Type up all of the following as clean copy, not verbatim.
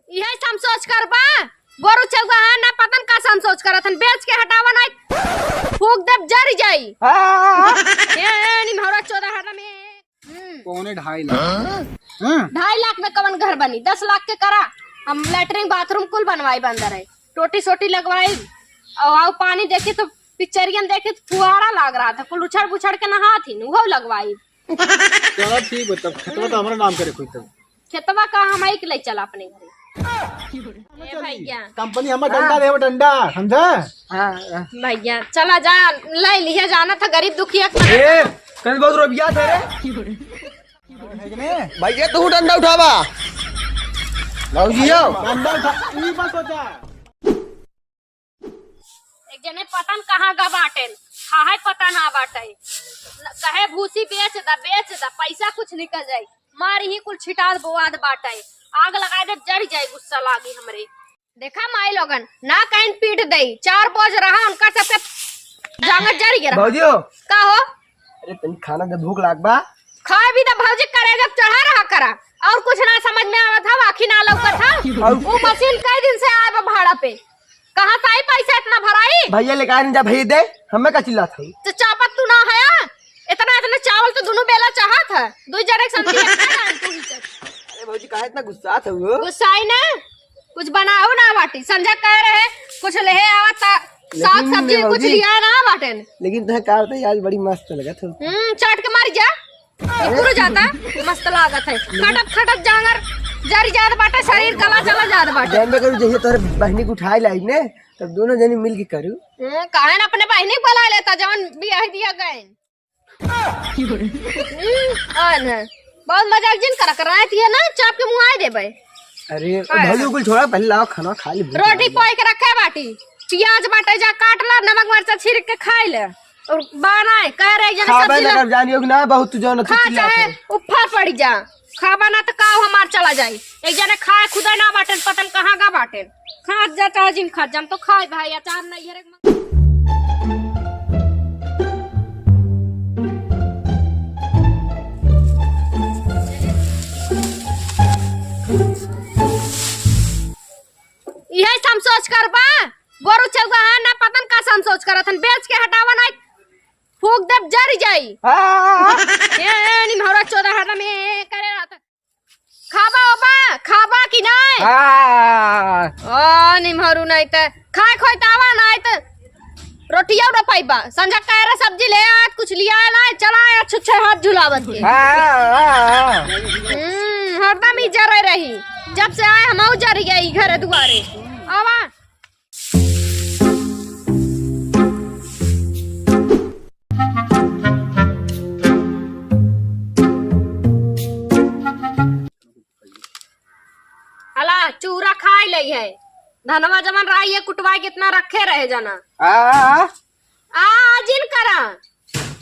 यही हम सोच कर बा गोरु चलवा है ना पतन का हम सोच करत हन बेच के हटावा ना फूक दब जर जाई ये नी भौरा 14 में पौने 2.5 लाख 2.5 लाख में कवन घर बनी 10 लाख के करा हम लेटरिन बाथरूम कुल बनवाई बंदर है टोटी सोटी लगवाई और पानी देखे तो पिक्चरियन देखे तो फुहारा लग रहा था कुल उछड़ बुछड़ के नहा थी वो लगवाई। चलो ठीक है तब खेतवा तो हमारा नाम करे कोई तब खेतवा का हम के ले चला अपने घरे भैया कंपनी हमारा डंडा दे डंडा समझा भैया चला जा ले लिया जाना था गरीब दुखिया कल बहुत रुपया थे रे भैया तू डंडा उठावा लौजियो डंडा उठा ई बस सोचा एक जने पतन कहाँ गा बाटेन खाए पता ना बाटे कहे भूसी बेच दा पैसा कुछ निकल जाये मार ही कुल छिटाद बोआद बाटे आग लगा दे जड़ जाए गुस्सा लागी हमरे देखा माई लोगन ना कहीं पीट दे 4 बोझ रहा उनका सबके जांगत जड़ गया भौजियो का हो अरे तनी खाना दे भूख लाग बा खाए भी तो भौजी करे जब चढ़ा रहा करा और कुछ ना समझ में आवा था वाखी ना लौका था वो मशीन कई दिन से आया भाड़ा पे कहाँ से आई पैसा इतना भराई भैया लेकर नहीं जा भैया दे हमें का चिल्ला था तो चापत तू ना है इतना चावल तो दोनों बेला चाहा था दो जरे संती अरे भौजी काहे इतना गुस्सा था वो गुस्सा ही ना कुछ बनाओ ना बाटी संजय कह रहे कुछ ले आवता साग सब्जी कुछ लिया ना बाटन लेकिन तुम्हें कार तो आज बड़ी मस्त लगा था चाट के मार जा पूरा जाता मस्त लागत है खटक खटक जांगर जरी जात बाटे शरीर गला चला जात बाटे जब मैं करूं जैसे तोरे बहनी को उठाई लाई ने तब दोनों जनी मिल के करूं काहे अपने बहनी को बुला लेता जवन बियाह दिया गए बहुत मजाक जिन कर रहा है ना चाप के मुंह आए देबे अरे भौजी को छोड़ा पहले लाओ खाना खा ली रोटी पोई के रखे बाटी प्याज बाटे जा काट ला नमक मिर्चा छिड़क के खाई ले और बनाए कह रहे जन सब्जी लगा जानियो ना बहुत जो न खा चाहे उफा पड़ जा खाबा ना तो काव हमार चला जाई एक जने खाए खुदा ना बाटन पतन कहाँ गा बाटन खा जाता जिन खा जम तो खाए भाई अचार नहीं है यही हम सोच कर बा गोरु चलवा है ना पतन का हम सोच करत हन बेच के हटावा ना फूक दब जर जाई ये नी भौरा 14 में करे रहा था खाबा ओबा खाबा की नहीं ओ नी भौरू नहीं त खाए खोई तावा नहीं त रोटिया उड़ा पाइबा संजा कह रहा सब्जी ले आ कुछ लिया ना चला छुच्छे हाथ झुलावत के हरदम ही जर रही जब से आए हम जर गई घर दुआरे आवा चूरा खाए लई है धनवा जमन राई है कुटवाई कितना रखे रहे जना जिन करा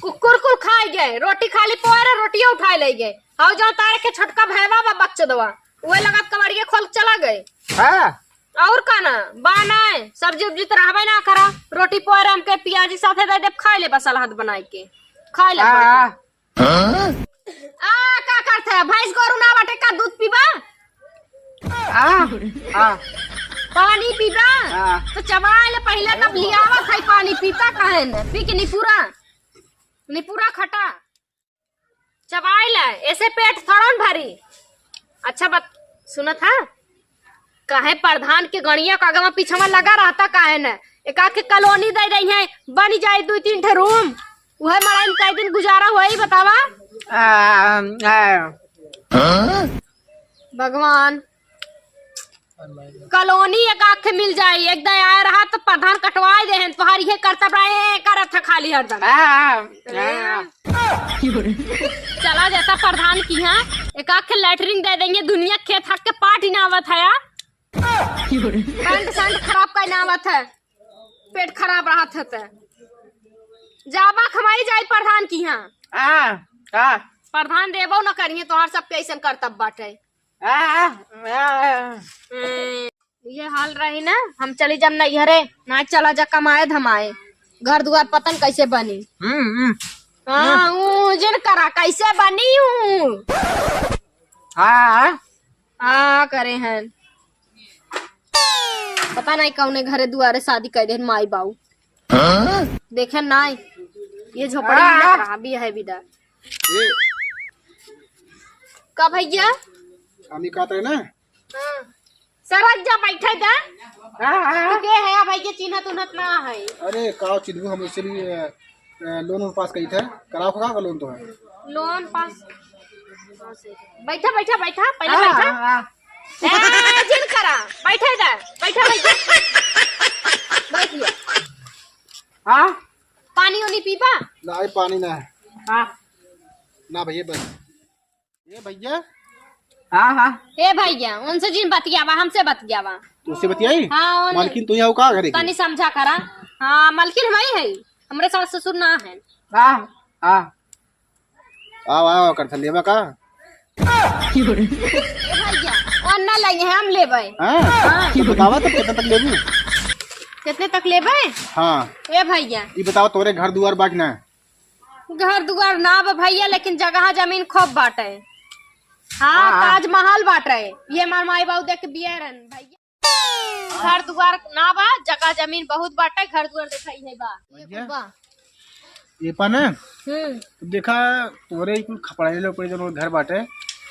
कुकुर कुल खाए गए रोटी खाली पोरे रोटियां उठाए ले गए और जो तारे के छोटका भैवा बा बच्चे दवा वो लगा कबाड़िए खोल चला गए और का ना बाना सब्जी उब्जी तो रहबे ना करा रोटी पोरे हमके प्याजी साथे दे दे खाए ले बस सलाद बनाई के खाए ले का करथे भैंस गोरु ना बाटे का दूध पीबा पानी पीता तो चबाए पहले तब लियावा था पानी पीता काहे न पी के निपूरा खटा चबाए ला ऐसे पेट थोड़ा भरी अच्छा बात सुना था काहे प्रधान के गणिया कागमा पीछा लगा रहता काहे न एक आके कॉलोनी दे रही है बन जाए 2-3 ठे रूम वह मराइन कई दिन गुजारा हुआ ही बतावा भगवान कॉलोनी एक आखे मिल जाए एकदम आया रहा तो प्रधान कटवाए दे हैं तुम्हारी ये करता रहे करत था खाली हरदम चला जाता प्रधान की यहाँ एक आखे लेटरिन दे देंगे दुनिया खेत हक के पाट ही नावत है पैंट शर्ट खराब का नावत है पेट खराब रहा था तो जाबा खमाई जाए प्रधान की यहाँ प्रधान देबो न करिए तोहार सब कैसन करतब बाटे ये हाल रही ना हम चली जब नहीं हरे ना चला जा कमाए धमाए घर दुआर पतन कैसे बनी जिन करा कैसे बनी हूँ करे हैं पता नहीं कौने घरे दुआरे शादी कर दे माई बाऊ देखे नाई ये झोपड़ी में लग रहा भी है विदा ये का भैया हम कहते हैं ना सरक जा बैठे दा के है भैया चिन्हत उन्हत ना है। अरे काव चिन्हू हम इससे भी लोन पास करी थे कराओ का लोन तो है लोन पास बैठा बैठा बैठा पहले बैठा जिन करा बैठे दा बैठा बैठिए हाँ पानी उनी पीपा ना ये पानी ना है हाँ ना भैया बस ये भैया हाँ हाँ ए भैया उनसे जिन बतियावा हमसे बतियावा तो उससे बतियाई हाँ मालकिन तो यहाँ का करे तनी समझा करा। हाँ मालकिन हमारी है हमरे सास ससुर ना है। हाँ हाँ आओ आओ कर था लेवा का ए भैया और ना लगे हम लेबै हाँ तो बतावा तो कितना तक लेबू कितने तक लेबै। हाँ ए भैया ये बताओ तोरे घर दुआर बाग ना घर दुआर ना बा भैया लेकिन जगह जमीन खूब बाटे। हाँ ताजमहल बाटे ये मार माई बाबू देख के बिया रहन भैया घर दुआर ना बा जगह जमीन बहुत बाटे घर दुआर दिखाई है बा ये बा ये पा ना तो देखा तोरे कुल खपड़ाई लोग जो घर बाटे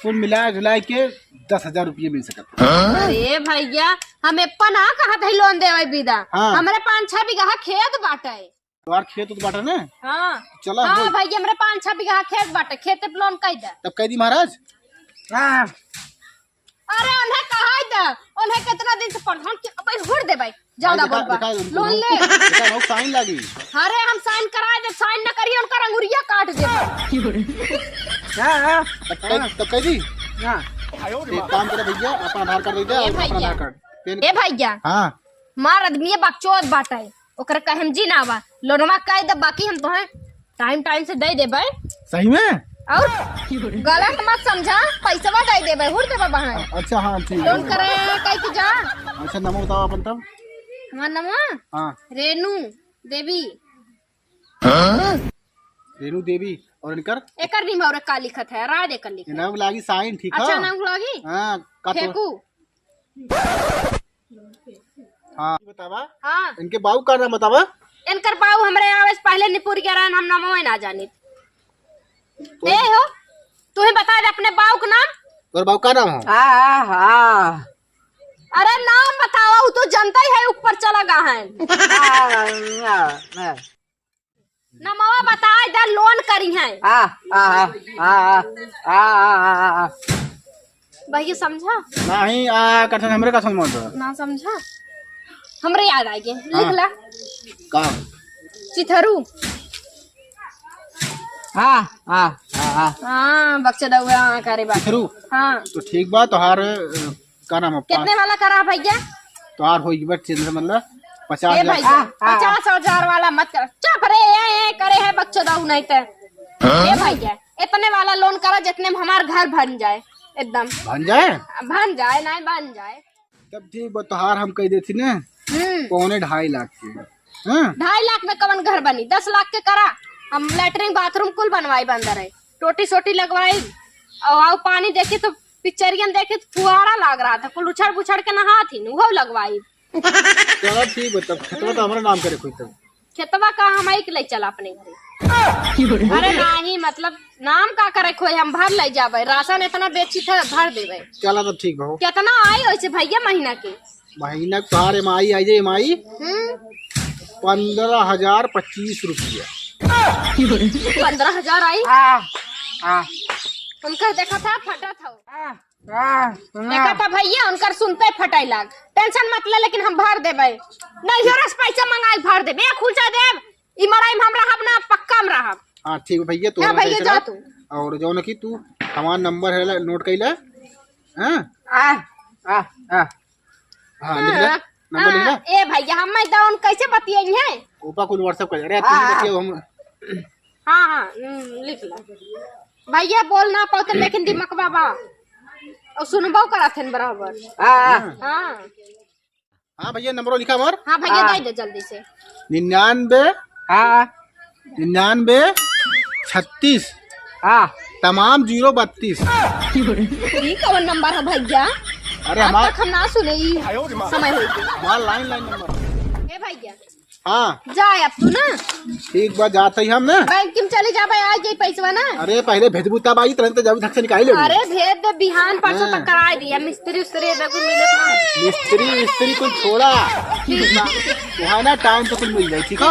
कुल मिला जुला के 10,000 रुपये मिल सकता। अरे भैया हम एप्पन ना कहा था लोन देवे विदा हमारे 5-6 बीघा खेत बाटे तुम्हार खेत तो बाटे ना हाँ चला हाँ भैया हमारे 5-6 बीघा खेत बाटे खेत पे लोन कई दे तब कह दी महाराज हाँ अरे उन्हें कहा था उन्हें कितना दिन से प्रधान के अब हुड़ दे भाई ज्यादा बोलबा लोन ले साइन लगी। अरे हम साइन कराए दे साइन न करिए उनका अंगुरिया काट दे तब कह दी एक काम करे भैया अपना आधार कार्ड दे दे अपना आधार कार्ड ए भैया हाँ मार आदमी बकचोद बाटे ओकर कहम जी ना बा लोनवा कह दे बाकी हम तो टाइम टाइम से दे दे भाई सही में और गलत मत समझा पैसा दे दे भाई हुड़ दे बहन। अच्छा हाँ ठीक लोन करे कह के जा। अच्छा नाम बताओ अपन तब हमारा नाम हाँ रेनू देवी रेनू देवी और इनकर एकर नहीं और का लिखत है राय देकर लिखत नाम लागी साइन ठीक है। अच्छा नाम लागी हाँ का तो फेकू हाँ बतावा हाँ इनके बाबू का नाम बतावा इनकर बाबू हमरे आवेश पहले निपुर के रहन हम नामो ना जानित ए हो तू ही बता दे अपने बाबू का नाम और बाबू का नाम है हाँ हाँ अरे नाम बताओ वो तो जनता ही है ऊपर चला गा है नमवा बता इधर लोन करी है भैया समझा नहीं कठिन हमरे का समझ में ना समझा हमरे याद आ गए लिख ला का चिथरू हाँ बक्से हुआ करे बात चिथरू हाँ तो ठीक बात तोहार का नाम है कितने वाला करा भैया तोहार होगी बट चंद्र मतलब 50,000 भैया 50,000 वाला मत कर चुप रे ये करे है बच्चों दाऊ नहीं तो ये भैया इतने वाला लोन करा जितने में हमार घर बन जाए एकदम बन जाए नहीं बन जाए तब ठीक बात तोहार हम कह देती ना 2.5 लाख के 2.5 लाख में कवन घर बनी 10 लाख के करा हम लेटरिन बाथरूम कुल बनवाई बंदर है टोटी सोटी लगवाई और पानी देखे तो पिक्चरियन देखे तो फुहारा लग रहा था कुल उछड़ पुछड़ के नहा थी वो लगवाई। चलो ठीक है तब खेतवा तो हमारा नाम करे कोई तब खेतवा का हम एक ले चला अपने घरे अरे नहीं मतलब नाम का करे कोई हम भर ले जावे राशन इतना बेची था भर देवे चला तब ठीक भाव कितना आई वैसे भैया महीना के महीना तोहार एमआई आई जाए एमआई 15,025 रुपया 15,000 आई उनका देखा था फटा था देखा था भैया उनकर सुनते फटाई लाग टेंशन मत ले लेकिन हम भर देवे नहीं हो रस पैसा मंगाई भर देवे खुलचा देव ई मराई में हम रहब ना पक्का में रहब। हाँ ठीक है भैया क्या भैया जा तू और जो न की तू हमारा नंबर है नोट कइला हां हाँ लिख ले नंबर लिख ले। ए भैया हम मैं डाउन कैसे बतियाई है ऊपर कुल व्हाट्सएप कर अरे तुम देखिए हम हाँ लिख ला भैया बोल ना पाते लेकिन दिमाग बाबा और सुनबो कराथन बराबर। हाँ भैया नंबर लिखा हमार। हाँ भैया दे दे जल्दी से 99 36 तमाम 032 ये कौन नंबर है भैया अरे अब हमार तक हम ना सुने ई समय होई थी। हमार लाइन नंबर। ए भैया हाँ जाए अब तू ना ठीक बात जाते ही हम ना। बैंक में चले जा भाई आ जाई पैसवा ना। अरे पहले भेजबू तब आई तुरंत जब धक से निकाल ले। अरे भेज दे बिहान परसों तक करा दिया मिस्त्री उस्त्री देखो मिले था। मिस्त्री कुछ छोड़ा वहाँ ना टाइम तो कुछ मिल जाए ठीक है।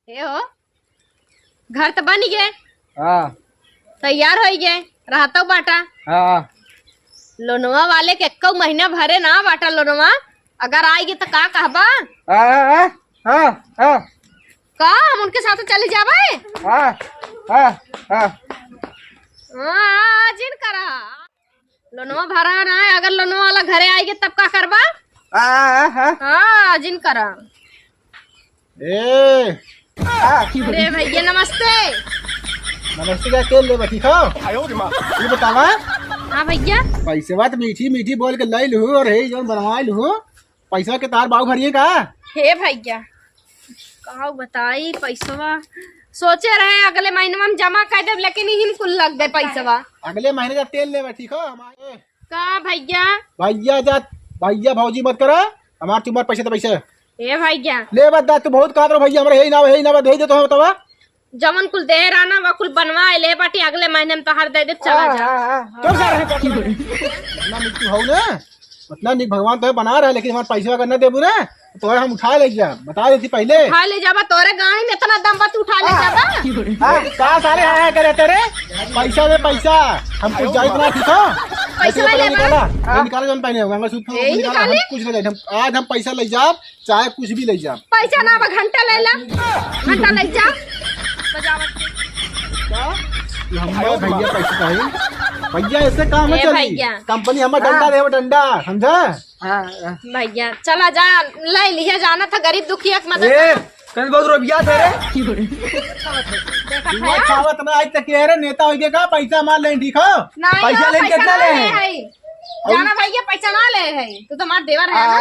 ए हो घर तो बन गए हाँ तैयार हो गए रहता बाटा हाँ लोनवा वाले के एक्को महीना भरे ना बाटा लोनवा अगर आएगी तो का कहबा हाँ हाँ हाँ का हम उनके साथ चले जाबे हाँ हाँ हाँ जिन करा लोनवा भरा ना है अगर लोनवा वाला घरे आएगी तब का करबा हाँ जिन करा। ए अरे भैया नमस्ते। नमस्ते क्या खेल ले ठीक हो ये बतावा। हाँ भैया पैसे बात मीठी मीठी बोल के लै लू और हे जो बनवा लू पैसा के तार बाबू भरिए का। हे भैया कहा बताई पैसवा सोचे रहे अगले महीने में हम जमा कर दे लेकिन हिम कुल लग गए पैसवा। अगले महीने का तेल ले ठीक हो हमारे का भैया भैया जा भैया भौजी मत करो हमार तुम्हारे पैसे तो पैसे हे भैया ले बता तू बहुत काट रहा भैया हमारे यही ना भेज दे तो बतावा। जमन कुल दे राना व कुल बनवा ले बाटी अगले महीने में तोहर दे दे चला जा। क्यों जा रहे इतना नीति हो ना उतना निक भगवान तो बना रहा है लेकिन हमारे पैसा अगर न देबू ना तो हम उठा ले जा बता देती पहले। उठा ले जाबा तोरे गाड़ी में इतना दम बा तू उठा ले जाबा। कहा सारे आया करे तेरे पैसा दे पैसा हम कुछ जाए इतना ठीक हो पैसा ले निकाले जन पहने होगा हम कुछ नहीं ले आज हम पैसा ले जा चाहे कुछ भी ले जा पैसा ना बा घंटा ले ला घंटा ले जा हमारे भैया पैसे चाहिए भैया ऐसे काम है ए चली भैया। कंपनी हमारा डंडा दे डंडा समझा। भैया चला जा ले लिया जाना था गरीब दुखिया की मदद कल बहुत रुपया दे रे देखा तू था अच्छा आवत ना आज तक कह रहे नेता हो गया का पैसा मार ले ठीक हो नहीं पैसा ना, लेके कितना ना ले है हैं? जाना भैया पैसा ना ले है तू तो मार देवर है ना।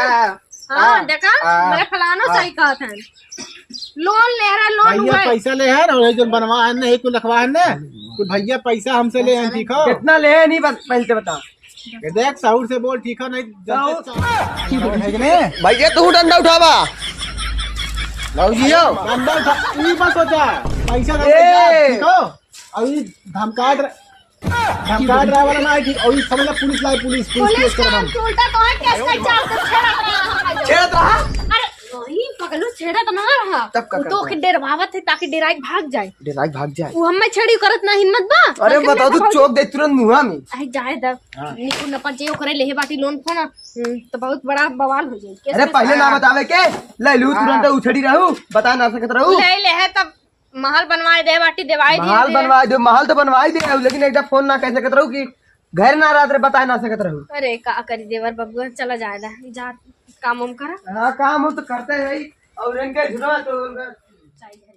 हाँ देखा मेरे फलानो सही कहा था लोन ले रहा लोन भैया हुआ पैसा ले है और जो बनवा है ना एक लखवा है ना तो भैया पैसा हमसे ले हैं ठीक हो। कितना ले नहीं पहले बता ये देख साहूर से बोल ठीक हो नहीं है कि नहीं भैया तू डंडा उठावा भौजियो डंडा उठा ई मत सोचा पैसा दे ए! ठीक हो और ये धमका रहा वाला ना ठीक और ये समझ ला पुलिस लाई पुलिस पुलिस केस का कर हम उल्टा तो है केस का चाल तो छेड़ा रहा छेड़त रहा अरे वही पगलू छेड़ा तो ना रहा तब का तो के डरवावत है ताकि डराई भाग जाए डेराई भाग जाए वो हमें छेड़ी करत ना हिम्मत बा अरे बताओ तू चोक दे तुरंत मुहा में आई जाए द निकु न पंचे करे लेहे बाटी लोन फोन तो बहुत बड़ा बवाल हो जाए केस अरे पहले ना बतावे के ले लू तुरंत उछड़ी रहू बता ना सकत रहू ले ले है तब महल बनवाए दे बाटी देवाई दे महल बनवा दो महल तो बनवा ही दे लेकिन एक फोन ना कह सकत रहू कि घर ना रात रे बता ना सकत रहू। अरे का करी देवर बबुआ चला जाए दा जा काम उम करा हाँ काम हो तो करते है और इनके झुरा तो चाहिए